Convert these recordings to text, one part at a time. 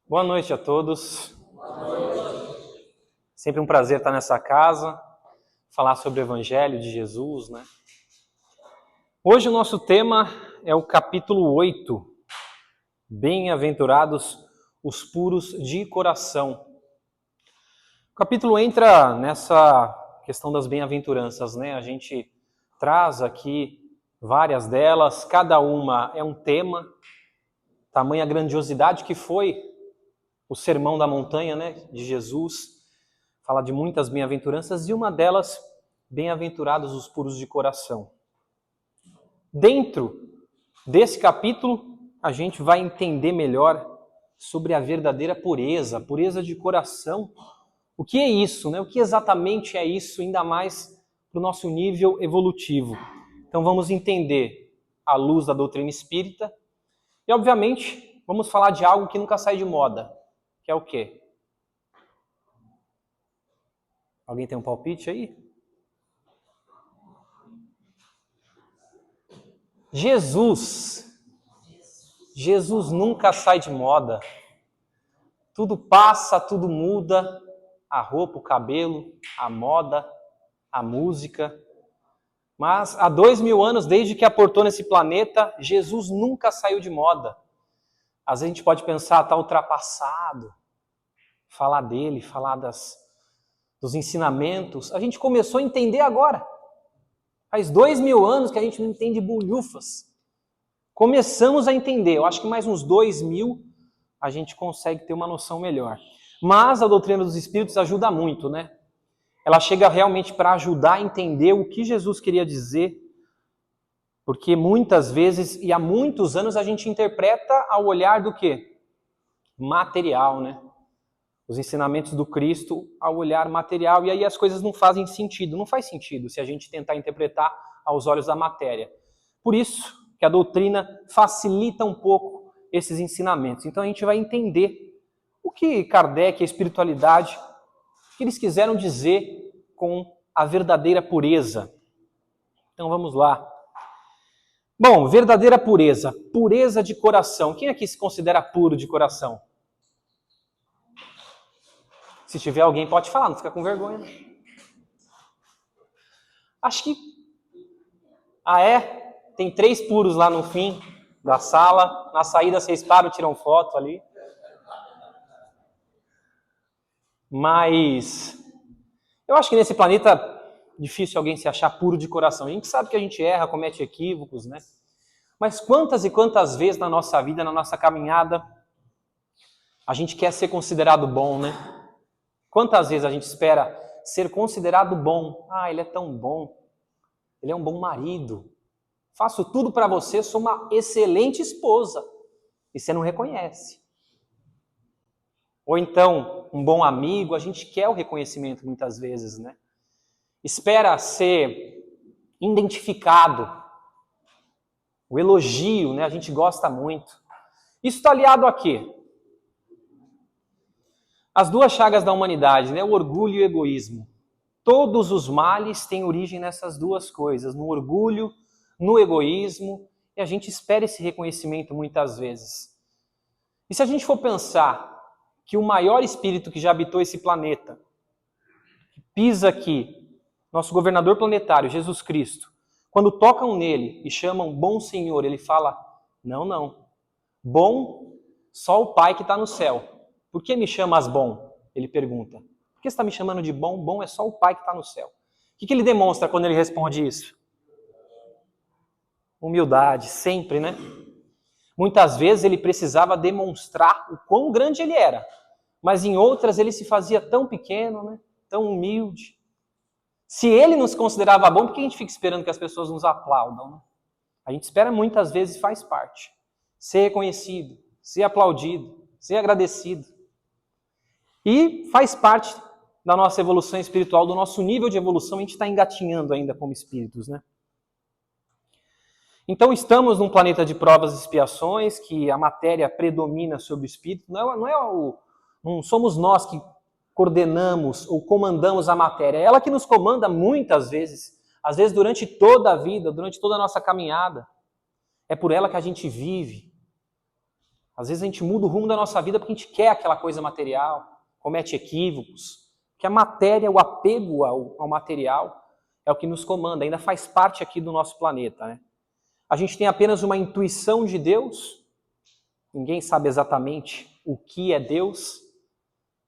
Boa noite a todos. Sempre um prazer estar nessa casa, falar sobre o Evangelho de Jesus, né? Hoje o nosso tema é o capítulo 8. Bem-aventurados os puros de coração. O capítulo entra nessa questão das bem-aventuranças, né? A gente traz aqui várias delas, cada uma é um tema, tamanha grandiosidade que foi o Sermão da Montanha, né, de Jesus. Fala de muitas bem-aventuranças e uma delas, bem-aventurados os puros de coração. Dentro desse capítulo, a gente vai entender melhor sobre a verdadeira pureza, pureza de coração. O que é isso, né? O que exatamente é isso, ainda mais para o nosso nível evolutivo. Então vamos entender à luz da doutrina espírita e, obviamente, vamos falar de algo que nunca sai de moda, que é o quê? Alguém tem um palpite aí? Jesus nunca sai de moda. Tudo passa, tudo muda. A roupa, o cabelo, a moda, a música. Mas há 2000 anos, desde que aportou nesse planeta, Jesus nunca saiu de moda. Às vezes a gente pode pensar, está ultrapassado. Falar dele, falar dos ensinamentos. A gente começou a entender agora. Faz 2000 anos que a gente não entende bolhufas. Começamos a entender. Eu acho que mais uns 2000 a gente consegue ter uma noção melhor. Mas a doutrina dos Espíritos ajuda muito, né? Ela chega realmente para ajudar a entender o que Jesus queria dizer, porque muitas vezes, e há muitos anos, a gente interpreta ao olhar do quê? Material, né? Os ensinamentos do Cristo ao olhar material, e aí as coisas não fazem sentido. Não faz sentido se a gente tentar interpretar aos olhos da matéria. Por isso que a doutrina facilita um pouco esses ensinamentos. Então a gente vai entender o que Kardec, a espiritualidade, o que eles quiseram dizer com a verdadeira pureza. Então vamos lá. Bom, verdadeira pureza, pureza de coração. Quem aqui se considera puro de coração? Se tiver alguém, pode falar, não fica com vergonha. Acho que... Ah, é? Tem 3 puros lá no fim da sala. Na saída vocês param, tiram foto ali. Mas eu acho que nesse planeta difícil alguém se achar puro de coração. A gente sabe que a gente erra, comete equívocos, né? Mas quantas e quantas vezes na nossa vida, na nossa caminhada, a gente quer ser considerado bom, né? Quantas vezes a gente espera ser considerado bom? Ah, ele é tão bom. Ele é um bom marido. Faço tudo para você, sou uma excelente esposa. E você não reconhece. Ou então, um bom amigo, a gente quer o reconhecimento muitas vezes, né? Espera ser identificado. O elogio, né? A gente gosta muito. Isso está aliado a quê? As 2 chagas da humanidade, né? O orgulho e o egoísmo. Todos os males têm origem nessas 2 coisas, no orgulho, no egoísmo, e a gente espera esse reconhecimento muitas vezes. E se a gente for pensar que o maior espírito que já habitou esse planeta, que pisa aqui, nosso governador planetário, Jesus Cristo, quando tocam nele e chamam bom Senhor, ele fala, não, bom só o Pai que está no céu. Por que me chamas bom? Ele pergunta. Por que você está me chamando de bom? Bom é só o Pai que está no céu. O que ele demonstra quando ele responde isso? Humildade, sempre, né? Muitas vezes ele precisava demonstrar o quão grande ele era, mas em outras ele se fazia tão pequeno, né? Tão humilde. Se ele nos considerava bom, por que a gente fica esperando que as pessoas nos aplaudam? Né? A gente espera muitas vezes, faz parte. Ser reconhecido, ser aplaudido, ser agradecido. E faz parte da nossa evolução espiritual, do nosso nível de evolução, a gente está engatinhando ainda como espíritos, né? Então estamos num planeta de provas e expiações, que a matéria predomina sobre o espírito. Não somos nós que coordenamos ou comandamos a matéria, é ela que nos comanda muitas vezes, às vezes durante toda a vida, durante toda a nossa caminhada. É por ela que a gente vive. Às vezes a gente muda o rumo da nossa vida porque a gente quer aquela coisa material, comete equívocos, que a matéria, o apego ao material é o que nos comanda, ainda faz parte aqui do nosso planeta, né? A gente tem apenas uma intuição de Deus, ninguém sabe exatamente o que é Deus,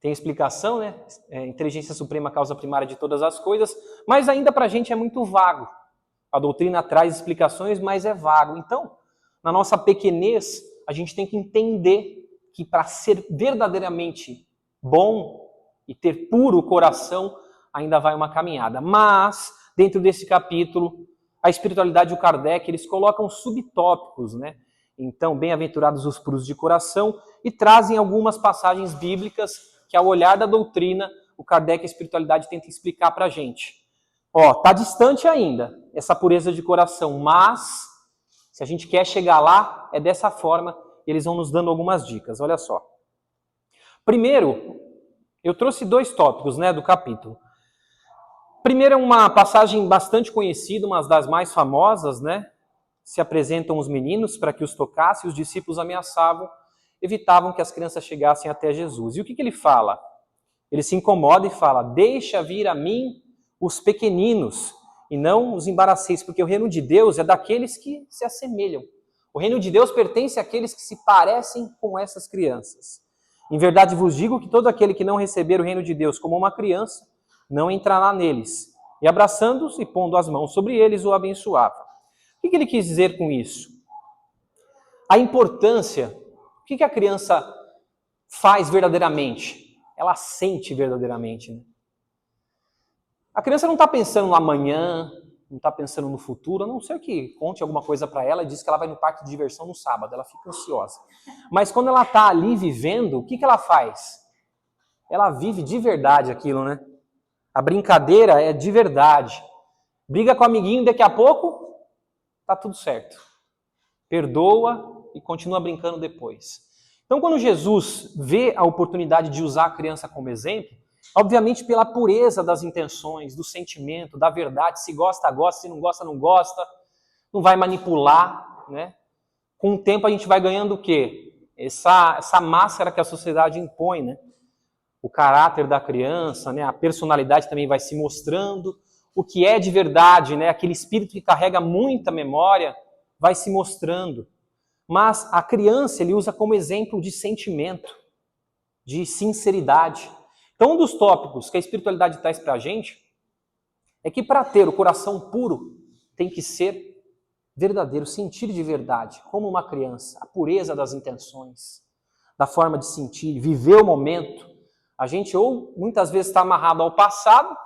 tem explicação, né? Inteligência suprema, causa primária de todas as coisas, mas ainda para a gente é muito vago. A doutrina traz explicações, mas é vago. Então, na nossa pequenez, a gente tem que entender que para ser verdadeiramente bom e ter puro coração, ainda vai uma caminhada. Mas, dentro desse capítulo, a espiritualidade e o Kardec, eles colocam subtópicos, né? Então, bem-aventurados os puros de coração, e trazem algumas passagens bíblicas que, ao olhar da doutrina, o Kardec e a espiritualidade tentam explicar para a gente. Tá distante ainda essa pureza de coração, mas se a gente quer chegar lá, é dessa forma, e eles vão nos dando algumas dicas. Olha só. Primeiro, eu trouxe 2 tópicos, né, do capítulo. Primeiro é uma passagem bastante conhecida, uma das mais famosas, né? Se apresentam os meninos para que os tocasse, e os discípulos ameaçavam, evitavam que as crianças chegassem até Jesus. E o que ele fala? Ele se incomoda e fala: deixa vir a mim os pequeninos, e não os embaraceis, porque o reino de Deus é daqueles que se assemelham. O reino de Deus pertence àqueles que se parecem com essas crianças. Em verdade vos digo que todo aquele que não receber o reino de Deus como uma criança, não entrará neles. E abraçando-os e pondo as mãos sobre eles, o abençoava. O que ele quis dizer com isso? A importância, o que a criança faz verdadeiramente? Ela sente verdadeiramente, né? A criança não está pensando no amanhã, não está pensando no futuro, a não ser que conte alguma coisa para ela e diz que ela vai no parque de diversão no sábado, ela fica ansiosa. Mas quando ela está ali vivendo, o que ela faz? Ela vive de verdade aquilo, né? A brincadeira é de verdade. Briga com o amiguinho, daqui a pouco, tá tudo certo. Perdoa e continua brincando depois. Então, quando Jesus vê a oportunidade de usar a criança como exemplo, obviamente pela pureza das intenções, do sentimento, da verdade, se gosta, gosta, se não gosta, não gosta, não vai manipular, né? Com o tempo a gente vai ganhando o quê? Essa máscara que a sociedade impõe, né? O caráter da criança, né? A personalidade também vai se mostrando, o que é de verdade, né? Aquele espírito que carrega muita memória vai se mostrando. Mas a criança ele usa como exemplo de sentimento, de sinceridade. Então, um dos tópicos que a espiritualidade traz para a gente é que para ter o coração puro tem que ser verdadeiro, sentir de verdade, como uma criança, a pureza das intenções, da forma de sentir, viver o momento. A gente ou muitas vezes está amarrado ao passado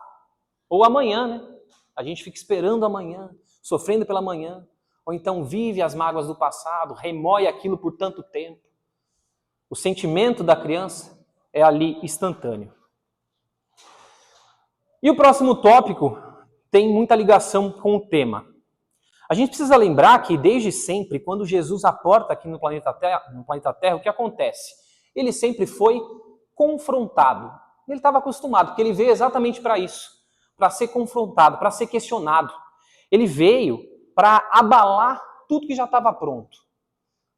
ou amanhã, né? A gente fica esperando amanhã, sofrendo pela manhã, ou então vive as mágoas do passado, remoe aquilo por tanto tempo. O sentimento da criança é ali instantâneo. E o próximo tópico tem muita ligação com o tema. A gente precisa lembrar que desde sempre, quando Jesus aporta aqui no planeta Terra, o que acontece? Ele sempre foi confrontado. Ele estava acostumado, porque ele veio exatamente para isso, para ser confrontado, para ser questionado. Ele veio para abalar tudo que já estava pronto.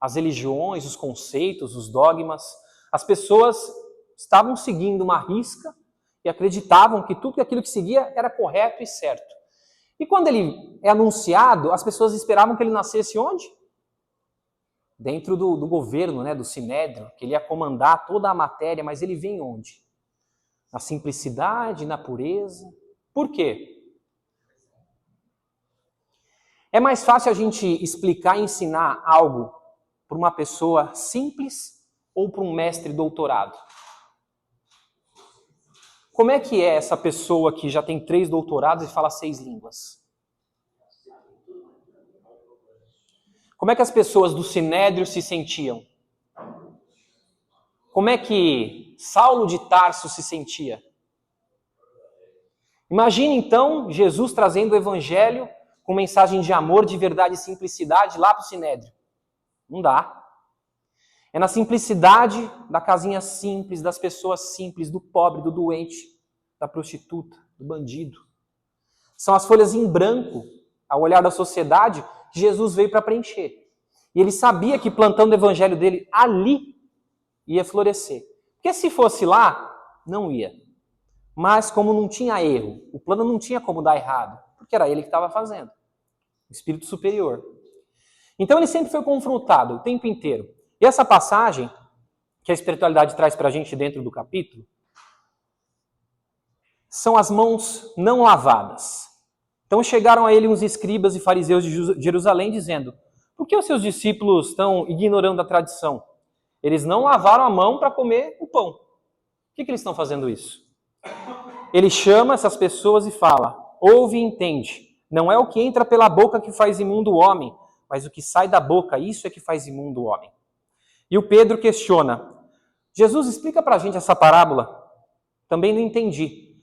As religiões, os conceitos, os dogmas. As pessoas estavam seguindo uma risca e acreditavam que tudo aquilo que seguia era correto e certo. E quando ele é anunciado, as pessoas esperavam que ele nascesse onde? Dentro do governo, né, do Sinédrio, que ele ia comandar toda a matéria, mas ele vem onde? Na simplicidade, na pureza. Por quê? É mais fácil a gente explicar e ensinar algo para uma pessoa simples ou para um mestre doutorado? Como é que é essa pessoa que já tem 3 doutorados e fala 6 línguas? Como é que as pessoas do Sinédrio se sentiam? Como é que Saulo de Tarso se sentia? Imagine então Jesus trazendo o evangelho com mensagem de amor, de verdade e simplicidade lá para o Sinédrio. Não dá. É na simplicidade da casinha simples, das pessoas simples, do pobre, do doente, da prostituta, do bandido. São as folhas em branco, ao olhar da sociedade, que Jesus veio para preencher. E ele sabia que plantando o evangelho dele ali ia florescer. Porque se fosse lá, não ia. Mas como não tinha erro, o plano não tinha como dar errado, porque era ele que estava fazendo. O Espírito Superior. Então ele sempre foi confrontado o tempo inteiro. E essa passagem, que a espiritualidade traz para a gente dentro do capítulo, são as mãos não lavadas. Então chegaram a ele uns escribas e fariseus de Jerusalém dizendo: por que os seus discípulos estão ignorando a tradição? Eles não lavaram a mão para comer o pão. Por que eles estão fazendo isso? Ele chama essas pessoas e fala: ouve e entende. Não é o que entra pela boca que faz imundo o homem, mas o que sai da boca, isso é que faz imundo o homem. E o Pedro questiona: Jesus, explica para a gente essa parábola. Também não entendi.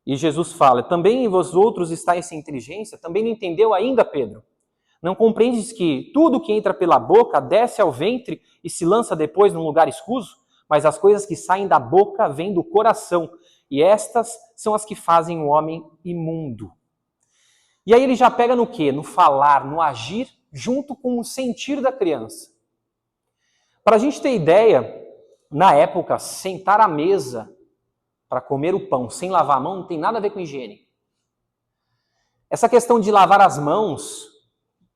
E Jesus fala: também em vós outros está essa inteligência? Também não entendeu ainda, Pedro? Não compreendes que tudo que entra pela boca desce ao ventre e se lança depois num lugar escuso? Mas as coisas que saem da boca vêm do coração, e estas são as que fazem o homem imundo. E aí ele já pega no quê? No falar, no agir, junto com o sentir da criança. Para a gente ter ideia, na época, sentar à mesa para comer o pão sem lavar a mão não tem nada a ver com higiene. Essa questão de lavar as mãos,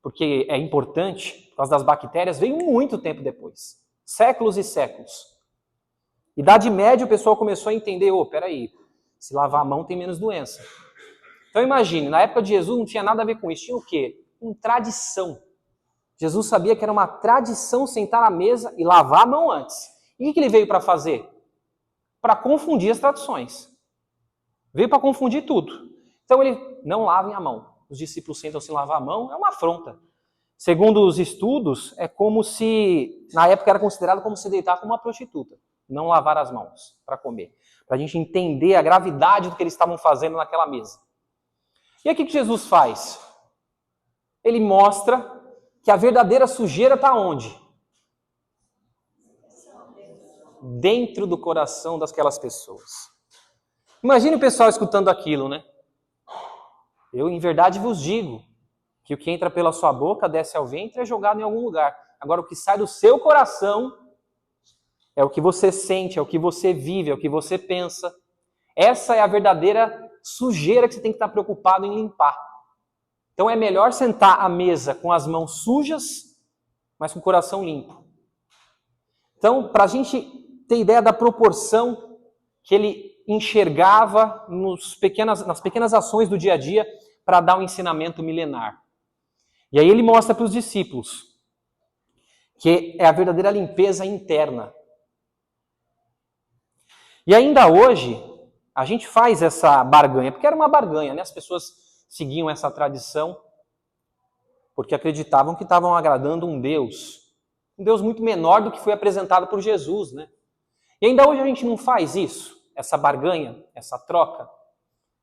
porque é importante, por causa das bactérias, veio muito tempo depois. Séculos e séculos. Idade Média, o pessoal começou a entender: peraí, se lavar a mão tem menos doença. Então imagine, na época de Jesus não tinha nada a ver com isso. Tinha o quê? Com tradição. Jesus sabia que era uma tradição sentar à mesa e lavar a mão antes. E o que ele veio para fazer? Para confundir as tradições. Veio para confundir tudo. Então ele: não lavem a mão. Os discípulos sentam sem lavar a mão, é uma afronta. Segundo os estudos, é como se, na época era considerado como se deitar com uma prostituta. Não lavar as mãos para comer. Para a gente entender a gravidade do que eles estavam fazendo naquela mesa. E aí o que Jesus faz? Ele mostra que a verdadeira sujeira está onde? Dentro do coração daquelas pessoas. Imagine o pessoal escutando aquilo, né? Eu, em verdade, vos digo que o que entra pela sua boca desce ao ventre e é jogado em algum lugar. Agora, o que sai do seu coração é o que você sente, é o que você vive, é o que você pensa. Essa é a verdadeira sujeira que você tem que estar preocupado em limpar. Então é melhor sentar à mesa com as mãos sujas, mas com o coração limpo. Então, para a gente ter ideia da proporção que ele enxergava nas pequenas ações do dia a dia para dar um ensinamento milenar. E aí ele mostra para os discípulos que é a verdadeira limpeza interna. E ainda hoje, a gente faz essa barganha, porque era uma barganha, né? As pessoas seguiam essa tradição porque acreditavam que estavam agradando um Deus muito menor do que foi apresentado por Jesus, né? E ainda hoje a gente não faz isso, essa barganha, essa troca.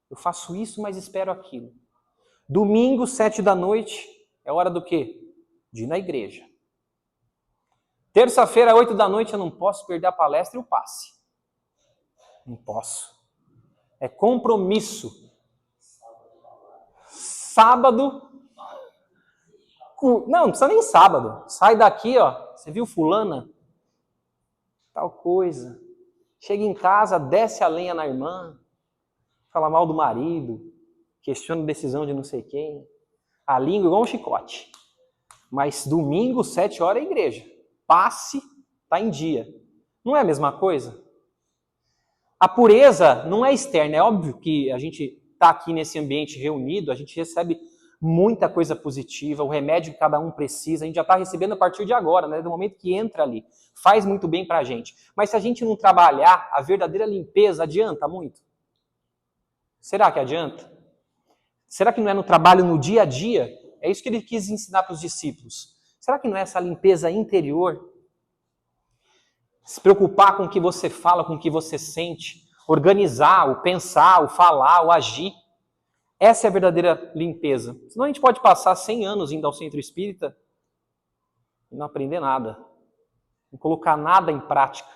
Eu faço isso, mas espero aquilo. Domingo, 7h é hora do quê? De ir na igreja. Terça-feira, 8h eu não posso perder a palestra e o passe. Não posso. É compromisso. Sábado. Não precisa nem sábado. Sai daqui, ó. Você viu fulana? Tal coisa. Chega em casa, desce a lenha na irmã. Fala mal do marido. Questiona a decisão de não sei quem. A língua igual um chicote. Mas domingo, 7h é igreja. Passe, tá em dia. Não é a mesma coisa? A pureza não é externa. É óbvio que a gente está aqui nesse ambiente reunido, a gente recebe muita coisa positiva, o remédio que cada um precisa, a gente já está recebendo a partir de agora, né? Do momento que entra ali. Faz muito bem para a gente. Mas se a gente não trabalhar a verdadeira limpeza, adianta muito? Será que adianta? Será que não é no trabalho, no dia a dia? É isso que ele quis ensinar para os discípulos. Será que não é essa limpeza interior? Se preocupar com o que você fala, com o que você sente, organizar, o pensar, o falar, o agir. Essa é a verdadeira limpeza. Senão a gente pode passar 100 anos indo ao centro espírita e não aprender nada. Não colocar nada em prática.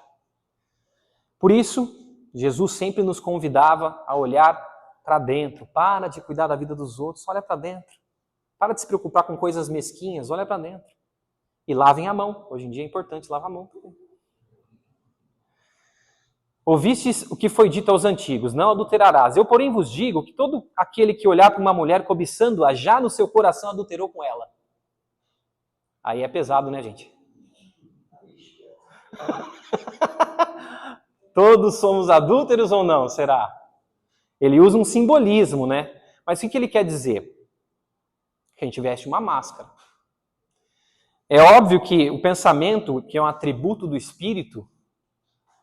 Por isso, Jesus sempre nos convidava a olhar para dentro. Para de cuidar da vida dos outros, olha para dentro. Para de se preocupar com coisas mesquinhas, olha para dentro. E lavem a mão. Hoje em dia é importante lavar a mão também. Ouvistes o que foi dito aos antigos, não adulterarás. Eu, porém, vos digo que todo aquele que olhar para uma mulher cobiçando-a, já no seu coração adulterou com ela. Aí é pesado, né, gente? Todos somos adúlteros ou não, será? Ele usa um simbolismo, né? Mas o que ele quer dizer? Que a gente veste uma máscara. É óbvio que o pensamento, que é um atributo do espírito,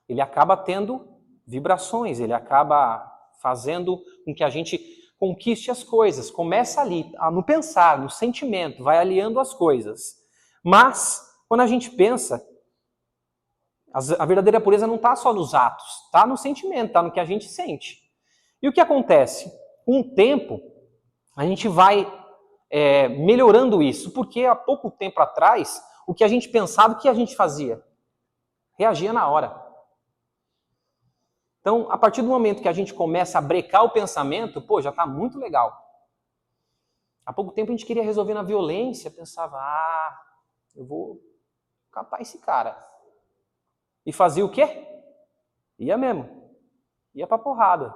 ele acaba tendo vibrações, ele acaba fazendo com que a gente conquiste as coisas. Começa ali, no pensar, no sentimento, vai aliando as coisas. Mas, quando a gente pensa, a verdadeira pureza não está só nos atos, está no sentimento, está no que a gente sente. E o que acontece? Com o tempo, a gente vai melhorando isso, porque há pouco tempo atrás, o que a gente pensava, o que a gente fazia? Reagia na hora. Então, a partir do momento que a gente começa a brecar o pensamento, já está muito legal. Há pouco tempo a gente queria resolver na violência, pensava, eu vou catar esse cara. E fazia o quê? Ia mesmo. Ia pra porrada.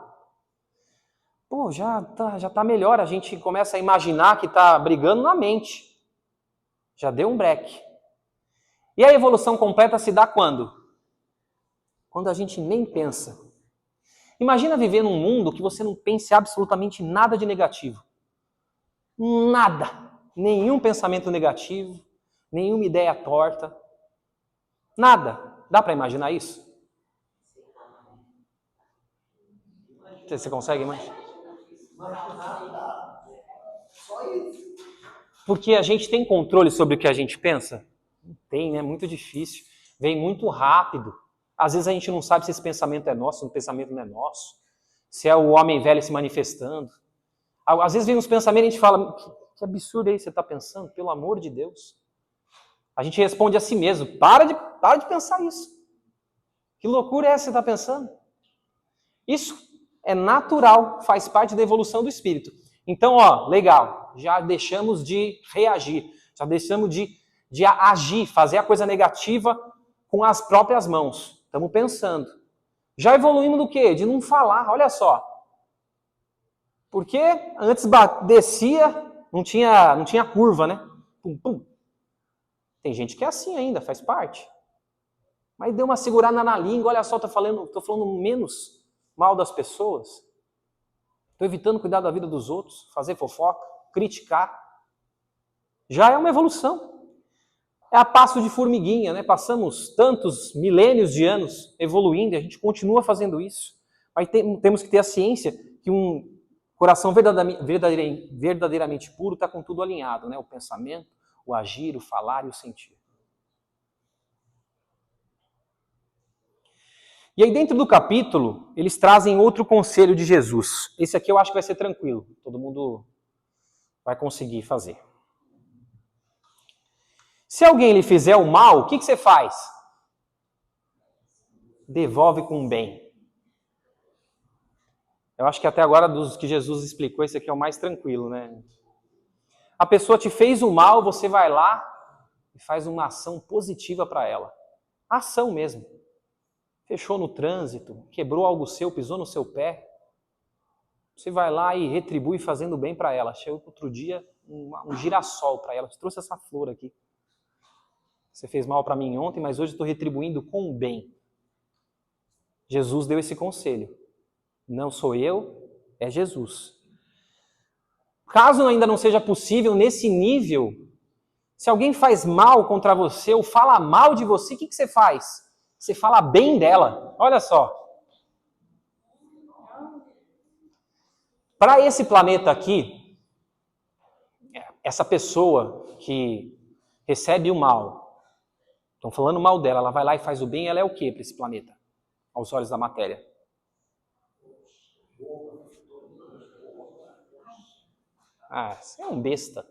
Já tá melhor, a gente começa a imaginar que tá brigando na mente. Já deu um break. E a evolução completa se dá quando? Quando a gente nem pensa. Imagina viver num mundo que você não pense absolutamente nada de negativo. Nada. Nenhum pensamento negativo, nenhuma ideia torta. Nada. Dá para imaginar isso? Você consegue imaginar? Porque a gente tem controle sobre o que a gente pensa? Não tem, né? Muito difícil. Vem muito rápido. Às vezes a gente não sabe se esse pensamento é nosso, se o pensamento não é nosso. Se é o homem velho se manifestando. Às vezes vem uns pensamentos e a gente fala, que absurdo é isso que você está pensando? Pelo amor de Deus. A gente responde a si mesmo, para de pensar isso. Que loucura é essa que você está pensando? Isso é natural, faz parte da evolução do espírito. Então, legal, já deixamos de reagir, já deixamos de agir, fazer a coisa negativa com as próprias mãos. Estamos pensando. Já evoluímos do quê? De não falar, olha só. Porque antes descia, não tinha curva, né? Pum, pum. Tem gente que é assim ainda, faz parte. Mas deu uma segurada na língua, olha só, estou falando menos mal das pessoas. Estou evitando cuidar da vida dos outros, fazer fofoca, criticar. Já é uma evolução. É a passo de formiguinha, né? Passamos tantos milênios de anos evoluindo e a gente continua fazendo isso. Mas temos que ter a ciência que um coração verdadeiramente puro está com tudo alinhado, né? O pensamento, o agir, o falar e o sentir. E aí dentro do capítulo, eles trazem outro conselho de Jesus. Esse aqui eu acho que vai ser tranquilo. Todo mundo vai conseguir fazer. Se alguém lhe fizer o mal, o que você faz? Devolve com o bem. Eu acho que até agora, dos que Jesus explicou, esse aqui é o mais tranquilo, né? A pessoa te fez o mal, você vai lá e faz uma ação positiva para ela. Ação mesmo. Fechou no trânsito, quebrou algo seu, pisou no seu pé. Você vai lá e retribui fazendo bem para ela. Chegou outro dia um girassol para ela. Você trouxe essa flor aqui. Você fez mal para mim ontem, mas hoje estou retribuindo com o bem. Jesus deu esse conselho. Não sou eu, é Jesus. Caso ainda não seja possível nesse nível, se alguém faz mal contra você ou fala mal de você, o que você faz? Você fala bem dela. Olha só. Para esse planeta aqui, essa pessoa que recebe o mal, estão falando mal dela, ela vai lá e faz o bem, ela é o quê para esse planeta? Aos olhos da matéria. Você é um besta.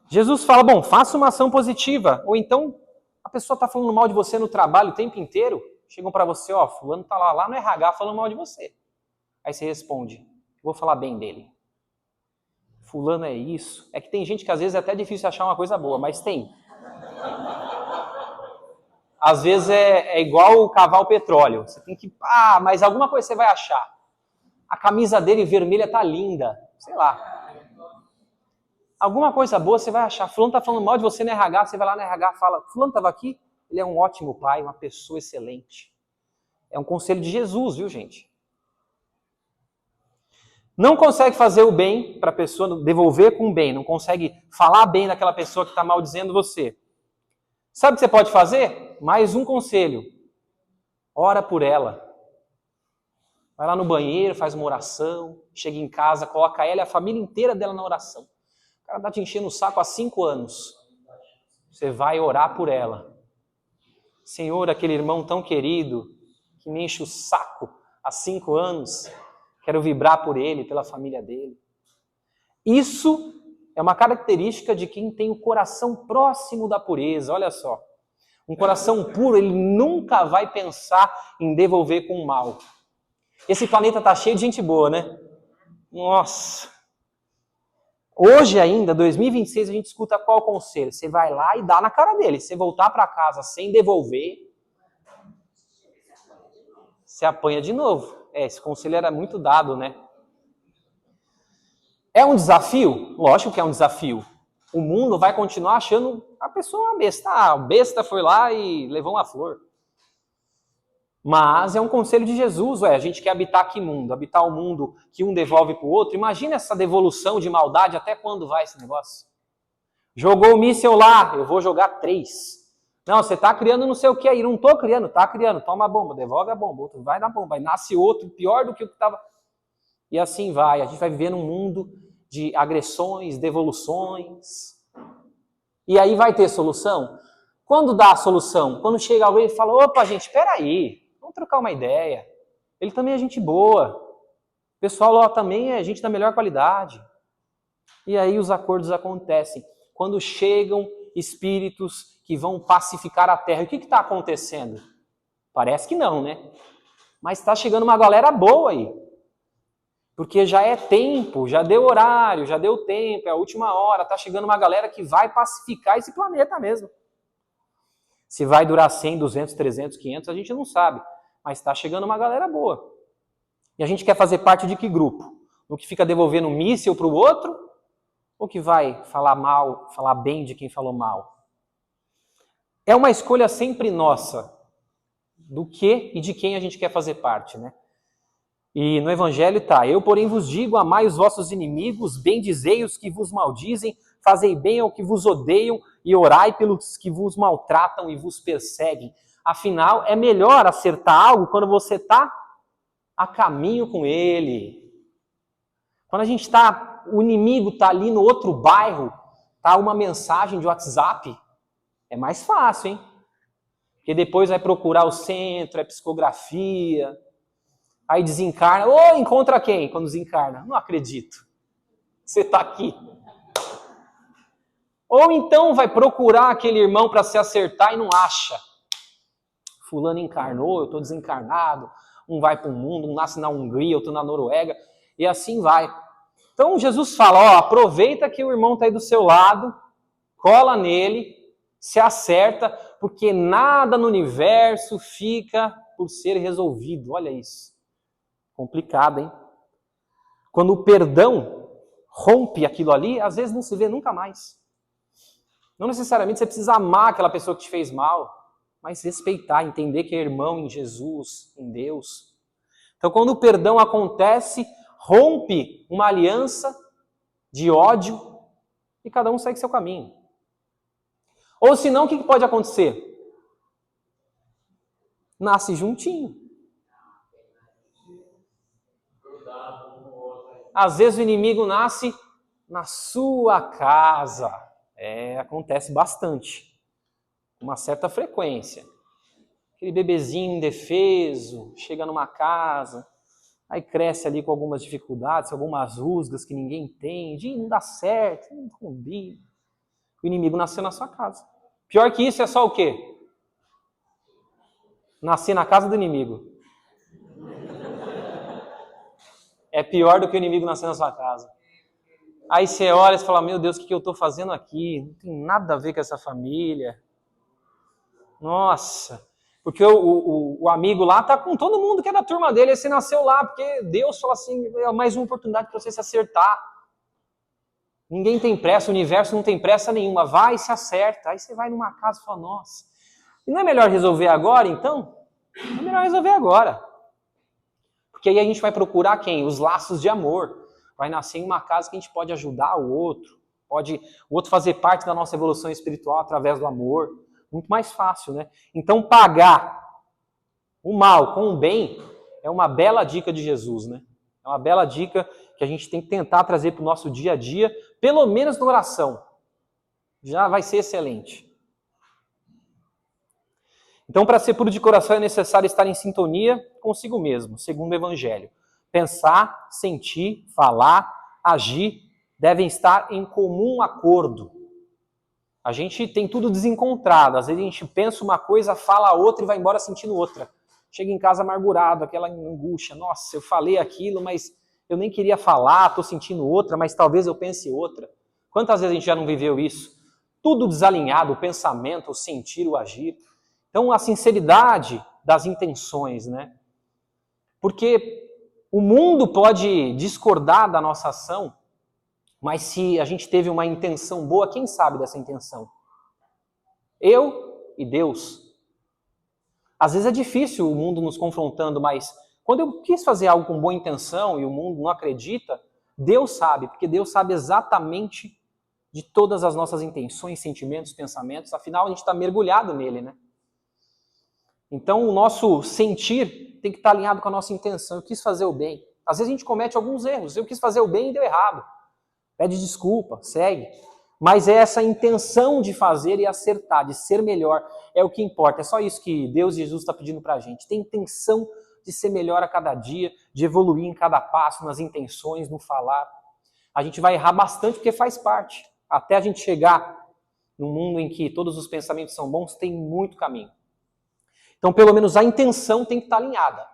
Jesus fala, faça uma ação positiva. Ou então, a pessoa está falando mal de você no trabalho o tempo inteiro. Chegam para você, fulano está lá no RH falando mal de você. Aí você responde, vou falar bem dele. fulano é isso. É que tem gente que às vezes é até difícil achar uma coisa boa, mas tem. Às vezes é igual cavar o petróleo. Você tem que... mas alguma coisa você vai achar. A camisa dele vermelha tá linda. Sei lá. Alguma coisa boa você vai achar. Fulano tá falando mal de você no RH, você vai lá no RH e fala, fulano estava aqui? Ele é um ótimo pai, uma pessoa excelente. É um conselho de Jesus, viu, gente? Não consegue fazer o bem para a pessoa, devolver com o bem. Não consegue falar bem daquela pessoa que está maldizendo você. Sabe o que você pode fazer? Mais um conselho. Ora por ela. Vai lá no banheiro, faz uma oração, chega em casa, coloca ela e a família inteira dela na oração. O cara está te enchendo o saco há 5 anos. Você vai orar por ela. Senhor, aquele irmão tão querido, que me enche o saco há 5 anos, quero vibrar por ele, pela família dele. Isso é uma característica de quem tem o coração próximo da pureza. Olha só. Um coração puro, ele nunca vai pensar em devolver com o mal. Esse planeta está cheio de gente boa, né? Nossa! Hoje ainda, 2026, a gente escuta qual conselho? Você vai lá e dá na cara dele. Se você voltar para casa sem devolver, você apanha de novo. Esse conselho era muito dado, né? É um desafio? Lógico que é um desafio. O mundo vai continuar achando a pessoa uma besta. A besta foi lá e levou uma flor. Mas é um conselho de Jesus, a gente quer habitar que mundo? Habitar o mundo que um devolve para o outro? Imagina essa devolução de maldade, até quando vai esse negócio? Jogou o míssel lá, eu vou jogar 3. Não, você está criando não sei o que aí, não estou criando, está criando, toma a bomba, devolve a bomba, outro vai na bomba, aí nasce outro pior do que o que estava. E assim vai, a gente vai viver num mundo de agressões, devoluções. E aí vai ter solução? Quando dá a solução? Quando chega alguém e fala, opa gente, espera aí. Vamos trocar uma ideia. Ele também é gente boa. O pessoal lá também é gente da melhor qualidade. E aí os acordos acontecem. Quando chegam espíritos que vão pacificar a terra. E o que está acontecendo? Parece que não, né? Mas está chegando uma galera boa aí. Porque já é tempo, já deu horário, já deu tempo, é a última hora. Está chegando uma galera que vai pacificar esse planeta mesmo. Se vai durar 100, 200, 300, 500, a gente não sabe. Mas está chegando uma galera boa. E a gente quer fazer parte de que grupo? No que fica devolvendo míssil para o outro? Ou que vai falar mal, falar bem de quem falou mal? É uma escolha sempre nossa. Do que e de quem a gente quer fazer parte, né? E no Evangelho está, eu porém vos digo, amai os vossos inimigos, bendizei os que vos maldizem, fazei bem ao que vos odeiam e orai pelos que vos maltratam e vos perseguem. Afinal, é melhor acertar algo quando você está a caminho com ele. Quando a gente está, o inimigo está ali no outro bairro, está uma mensagem de WhatsApp, é mais fácil, hein? Porque depois vai procurar o centro, é psicografia, aí desencarna. Ou encontra quem quando desencarna? Não acredito. Você está aqui. Ou então vai procurar aquele irmão para se acertar e não acha. Fulano encarnou, eu estou desencarnado. Um vai para o mundo, um nasce na Hungria, outro na Noruega. E assim vai. Então Jesus fala, aproveita que o irmão está aí do seu lado, cola nele, se acerta, porque nada no universo fica por ser resolvido. Olha isso. Complicado, hein? Quando o perdão rompe aquilo ali, às vezes não se vê nunca mais. Não necessariamente você precisa amar aquela pessoa que te fez mal, mas respeitar, entender que é irmão em Jesus, em Deus. Então, quando o perdão acontece, rompe uma aliança de ódio e cada um segue seu caminho. Ou senão, o que pode acontecer? Nasce juntinho. Às vezes o inimigo nasce na sua casa. Acontece bastante. Uma certa frequência. Aquele bebezinho indefeso, chega numa casa, aí cresce ali com algumas dificuldades, algumas rusgas que ninguém entende, não dá certo, não combina. O inimigo nasceu na sua casa. Pior que isso é só o quê? Nascer na casa do inimigo. É pior do que o inimigo nascer na sua casa. Aí você olha e fala, meu Deus, o que eu estou fazendo aqui? Não tem nada a ver com essa família. Nossa, porque o amigo lá tá com todo mundo que é da turma dele, aí você nasceu lá, porque Deus fala assim, é mais uma oportunidade para você se acertar. Ninguém tem pressa, o universo não tem pressa nenhuma, vai e se acerta. Aí você vai numa casa e fala, nossa, e não é melhor resolver agora, então? É melhor resolver agora. Porque aí a gente vai procurar quem? Os laços de amor. Vai nascer em uma casa que a gente pode ajudar o outro, pode o outro fazer parte da nossa evolução espiritual através do amor. Muito mais fácil, né? Então, pagar o mal com o bem é uma bela dica de Jesus, né? É uma bela dica que a gente tem que tentar trazer para o nosso dia a dia, pelo menos na oração. Já vai ser excelente. Então, para ser puro de coração é necessário estar em sintonia consigo mesmo, segundo o Evangelho. Pensar, sentir, falar, agir devem estar em comum acordo. A gente tem tudo desencontrado. Às vezes a gente pensa uma coisa, fala outra e vai embora sentindo outra. Chega em casa amargurado, aquela angústia. Nossa, eu falei aquilo, mas eu nem queria falar, estou sentindo outra, mas talvez eu pense outra. Quantas vezes a gente já não viveu isso? Tudo desalinhado, o pensamento, o sentir, o agir. Então, a sinceridade das intenções, né? Porque o mundo pode discordar da nossa ação, mas se a gente teve uma intenção boa, quem sabe dessa intenção? Eu e Deus. Às vezes é difícil o mundo nos confrontando, mas quando eu quis fazer algo com boa intenção e o mundo não acredita, Deus sabe, porque Deus sabe exatamente de todas as nossas intenções, sentimentos, pensamentos, afinal a gente está mergulhado nele, né? Então o nosso sentir tem que estar alinhado com a nossa intenção. Eu quis fazer o bem. Às vezes a gente comete alguns erros. Eu quis fazer o bem e deu errado. Pede desculpa, segue. Mas é essa intenção de fazer e acertar, de ser melhor, é o que importa. É só isso que Deus e Jesus está pedindo para a gente. Tem intenção de ser melhor a cada dia, de evoluir em cada passo, nas intenções, no falar. A gente vai errar bastante porque faz parte. Até a gente chegar num mundo em que todos os pensamentos são bons, tem muito caminho. Então, pelo menos a intenção tem que estar alinhada.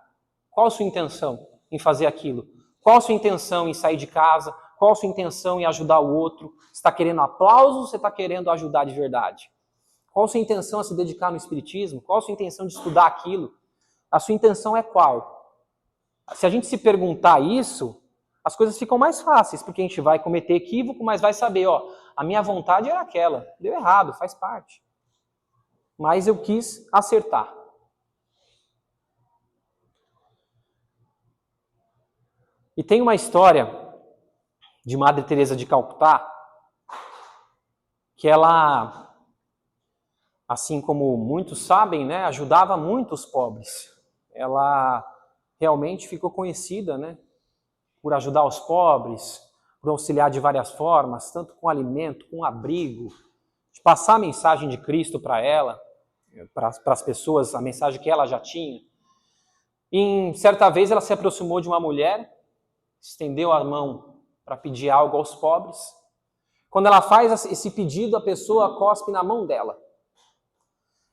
Qual a sua intenção em fazer aquilo? Qual a sua intenção em sair de casa? Qual a sua intenção em ajudar o outro? Você está querendo aplauso ou você está querendo ajudar de verdade? Qual a sua intenção a se dedicar no espiritismo? Qual a sua intenção de estudar aquilo? A sua intenção é qual? Se a gente se perguntar isso, as coisas ficam mais fáceis, porque a gente vai cometer equívoco, mas vai saber, ó, a minha vontade era aquela, deu errado, faz parte. Mas eu quis acertar. E tem uma história de Madre Teresa de Calcutá, que ela, assim como muitos sabem, né, ajudava muito os pobres. Ela realmente ficou conhecida, né, por ajudar os pobres, por auxiliar de várias formas, tanto com alimento, com abrigo, de passar a mensagem de Cristo para ela, para as pessoas, a mensagem que ela já tinha. E certa vez ela se aproximou de uma mulher, estendeu a mão para pedir algo aos pobres. Quando ela faz esse pedido, a pessoa cospe na mão dela.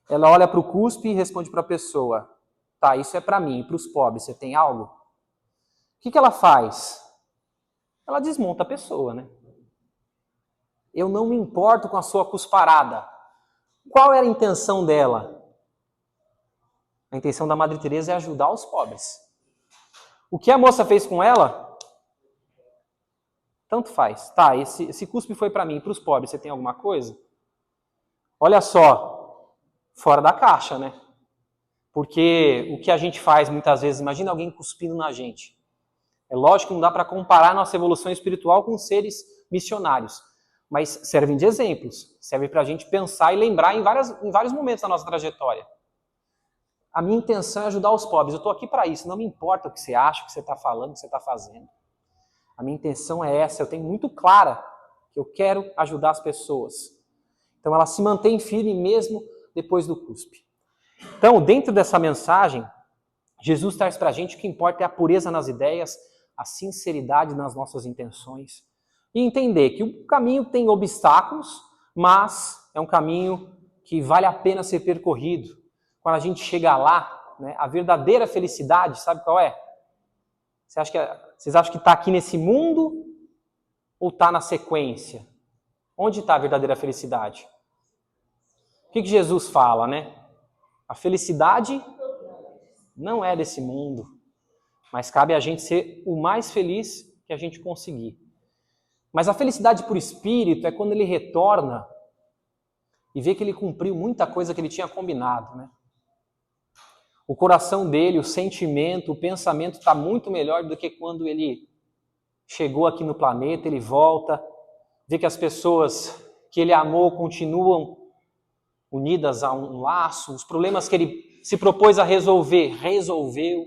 Ela olha para o cuspe e responde para a pessoa, tá, isso é para mim, e para os pobres, você tem algo? O que ela faz? Ela desmonta a pessoa, né? Eu não me importo com a sua cusparada. Qual era a intenção dela? A intenção da Madre Teresa é ajudar os pobres. O que a moça fez com ela? Tanto faz. Tá, esse cuspe foi para mim, para os pobres, você tem alguma coisa? Olha só, fora da caixa, né? Porque o que a gente faz muitas vezes, imagina alguém cuspindo na gente. É lógico que não dá para comparar nossa evolução espiritual com seres missionários, mas servem de exemplos, servem para a gente pensar e lembrar em vários momentos da nossa trajetória. A minha intenção é ajudar os pobres, eu estou aqui para isso, não me importa o que você acha, o que você está falando, o que você está fazendo. A minha intenção é essa, eu tenho muito clara que eu quero ajudar as pessoas. Então ela se mantém firme mesmo depois do cuspe. Então, dentro dessa mensagem, Jesus traz para a gente o que importa é a pureza nas ideias, a sinceridade nas nossas intenções. E entender que o caminho tem obstáculos, mas é um caminho que vale a pena ser percorrido. Quando a gente chega lá, né, a verdadeira felicidade, sabe qual é? Vocês acham que está aqui nesse mundo Ou está na sequência? Onde está a verdadeira felicidade? O que Jesus fala, né? A felicidade não é desse mundo, mas cabe a gente ser o mais feliz que a gente conseguir. Mas a felicidade por espírito é quando ele retorna e vê que ele cumpriu muita coisa que ele tinha combinado, né? O coração dele, o sentimento, o pensamento está muito melhor do que quando ele chegou aqui no planeta, ele volta, vê que as pessoas que ele amou continuam unidas a um laço, os problemas que ele se propôs a resolver, resolveu.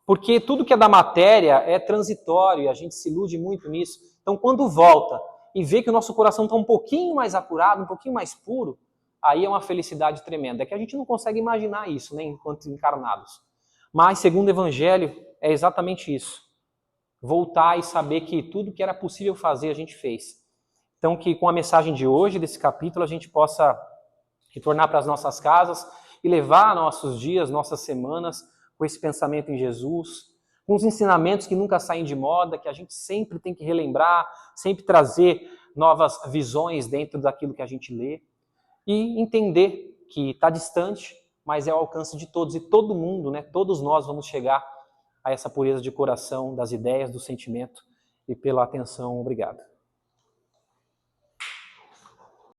Porque tudo que é da matéria é transitório e a gente se ilude muito nisso. Então, quando volta e vê que o nosso coração está um pouquinho mais apurado, um pouquinho mais puro, aí é uma felicidade tremenda. É que a gente não consegue imaginar isso, né, enquanto encarnados. Mas, segundo o Evangelho, é exatamente isso. Voltar e saber que tudo que era possível fazer, a gente fez. Então, que com a mensagem de hoje, desse capítulo, a gente possa retornar para as nossas casas e levar nossos dias, nossas semanas, com esse pensamento em Jesus, com os ensinamentos que nunca saem de moda, que a gente sempre tem que relembrar, sempre trazer novas visões dentro daquilo que a gente lê, e entender que está distante, mas é ao alcance de todos, e todo mundo, né, todos nós vamos chegar a essa pureza de coração, das ideias, do sentimento, e pela atenção, obrigado.